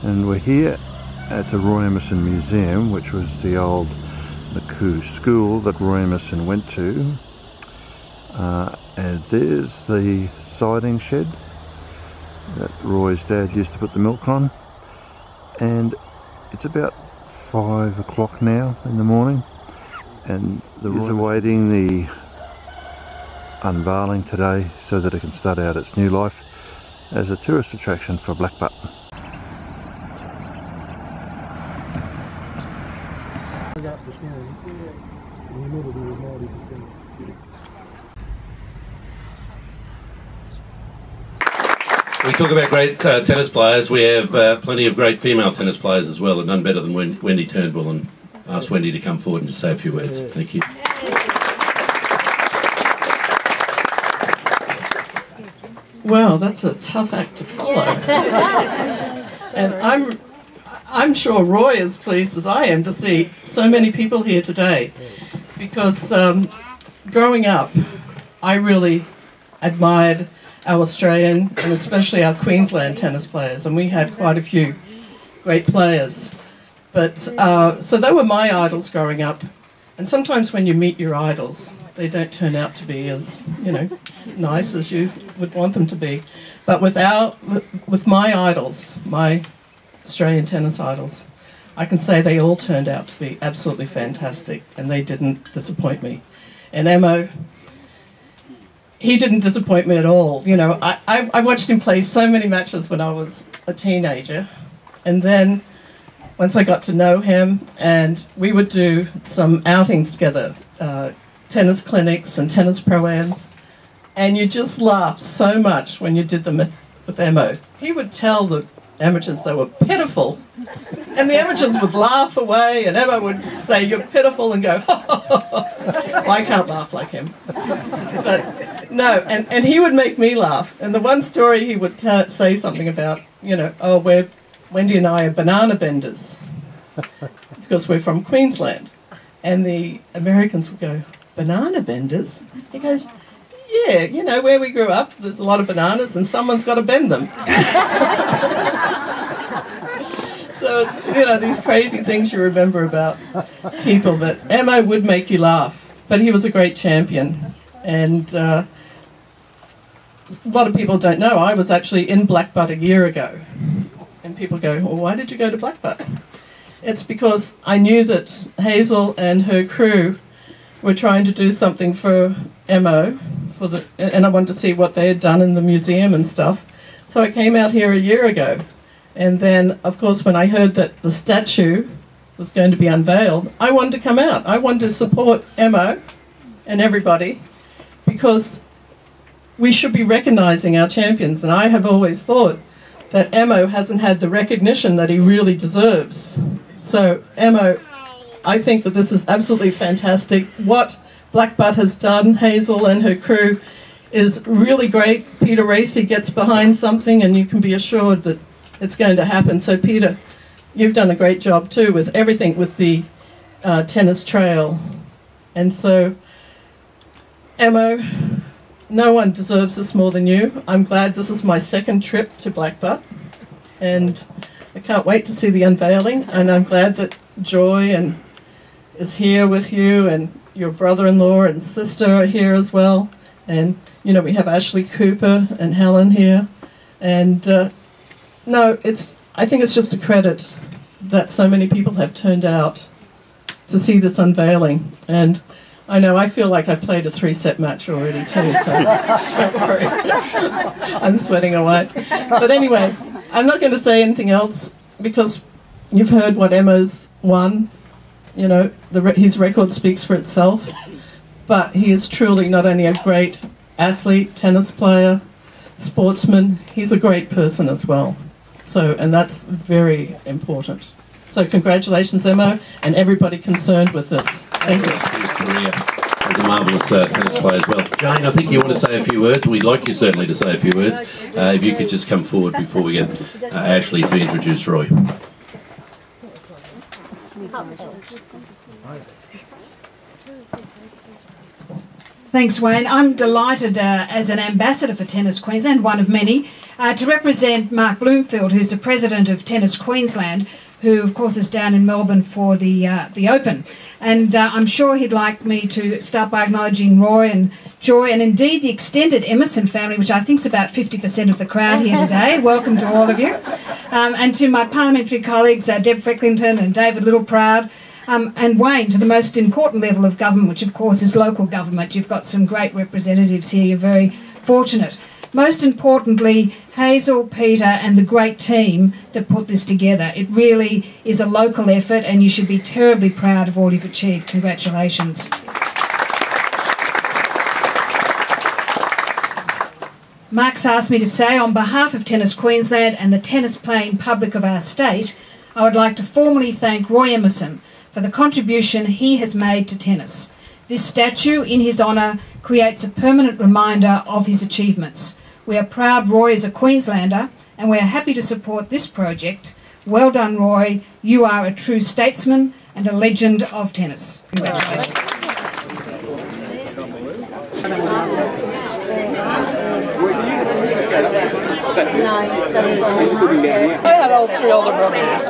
And we're here at the Roy Emerson Museum, which was the old Macoo school that Roy Emerson went to. And there's the siding shed that Roy's dad used to put the milk on. And it's about 5 o'clock now in the morning, and the Roy's awaiting the unveiling today so that it can start out its new life as a tourist attraction for Blackbutt. We talk about great tennis players. We have plenty of great female tennis players as well, and none better than Wendy Turnbull, and ask Wendy to come forward and just say a few words. Thank you. Well, that's a tough act to follow. And I'm sure Roy is pleased as I am to see so many people here today, because growing up, I really admired our Australian and especially our Queensland tennis players, and we had quite a few great players. But so they were my idols growing up, and sometimes when you meet your idols, they don't turn out to be as, nice as you would want them to be. But with my idols, my Australian tennis idols, I can say they all turned out to be absolutely fantastic, and they didn't disappoint me. And Emo, he didn't disappoint me at all. I watched him play so many matches when I was a teenager, and then once I got to know him, and we would do some outings together, tennis clinics and tennis pro-ams, and you just laughed so much when you did them with Emo. He would tell the amateurs they were pitiful, and the amateurs would laugh away, and Emo would say, "You're pitiful," and go, well, I can't laugh like him. But no, and he would make me laugh. And the one story he would say something about, Wendy and I are banana benders, because we're from Queensland. And the Americans would go, "Banana benders?" He goes, "Yeah, where we grew up, there's a lot of bananas and someone's got to bend them." So it's, these crazy things you remember about people. But Emo would make you laugh, but he was a great champion. And a lot of people don't know, I was actually in Blackbutt a year ago. And people go, "Well, why did you go to Blackbutt?" It's because I knew that Hazel and her crew were trying to do something for Emo, and I wanted to see what they had done in the museum and stuff. So I came out here a year ago. And then, of course, when I heard that the statue was going to be unveiled, I wanted to come out. I wanted to support Emo and everybody, because we should be recognising our champions. And I have always thought that Emo hasn't had the recognition that he really deserves. So, Emo, I think that this is absolutely fantastic. What Blackbutt has done, Hazel and her crew, is really great. Peter Racy gets behind something, and you can be assured that it's going to happen. So, Peter, you've done a great job too with everything with the tennis trail. And so, Emo, no one deserves this more than you. I'm glad this is my second trip to Blackbutt, and I can't wait to see the unveiling. And I'm glad that Joy is here with you, and your brother-in-law and sister are here as well. And, we have Ashley Cooper and Helen here. And I think it's just a credit that so many people have turned out to see this unveiling. And I know I feel like I've played a 3-set match already too, so don't worry. I'm sweating away. But anyway, I'm not going to say anything else, because you've heard what Emo's won. His record speaks for itself. But he is truly not only a great athlete, tennis player, sportsman, he's a great person as well. So, and that's very important. So congratulations, Emo, and everybody concerned with this. Thank you. He's a marvellous tennis player as well. Jane, I think you want to say a few words. We'd like you certainly to say a few words. If you could just come forward before we get Ashley to introduce Roy. Thanks, Wayne. I'm delighted as an ambassador for Tennis Queensland, one of many, to represent Mark Bloomfield, who's the president of Tennis Queensland, who of course is down in Melbourne for the Open. And I'm sure he'd like me to start by acknowledging Roy and Joy, and indeed the extended Emerson family, which I think is about 50% of the crowd here today. Welcome to all of you. And to my parliamentary colleagues, Deb Frecklington and David Littleproud, and Wayne, to the most important level of government, which of course is local government. You've got some great representatives here. You're very fortunate. Most importantly, Hazel, Peter and the great team that put this together. It really is a local effort and you should be terribly proud of all you've achieved. Congratulations. Mark's asked me to say, on behalf of Tennis Queensland and the tennis playing public of our state, I would like to formally thank Roy Emerson for the contribution he has made to tennis. This statue in his honour creates a permanent reminder of his achievements. We are proud Roy is a Queenslander and we are happy to support this project. Well done, Roy. You are a true statesman and a legend of tennis. Congratulations. I had all three older brothers.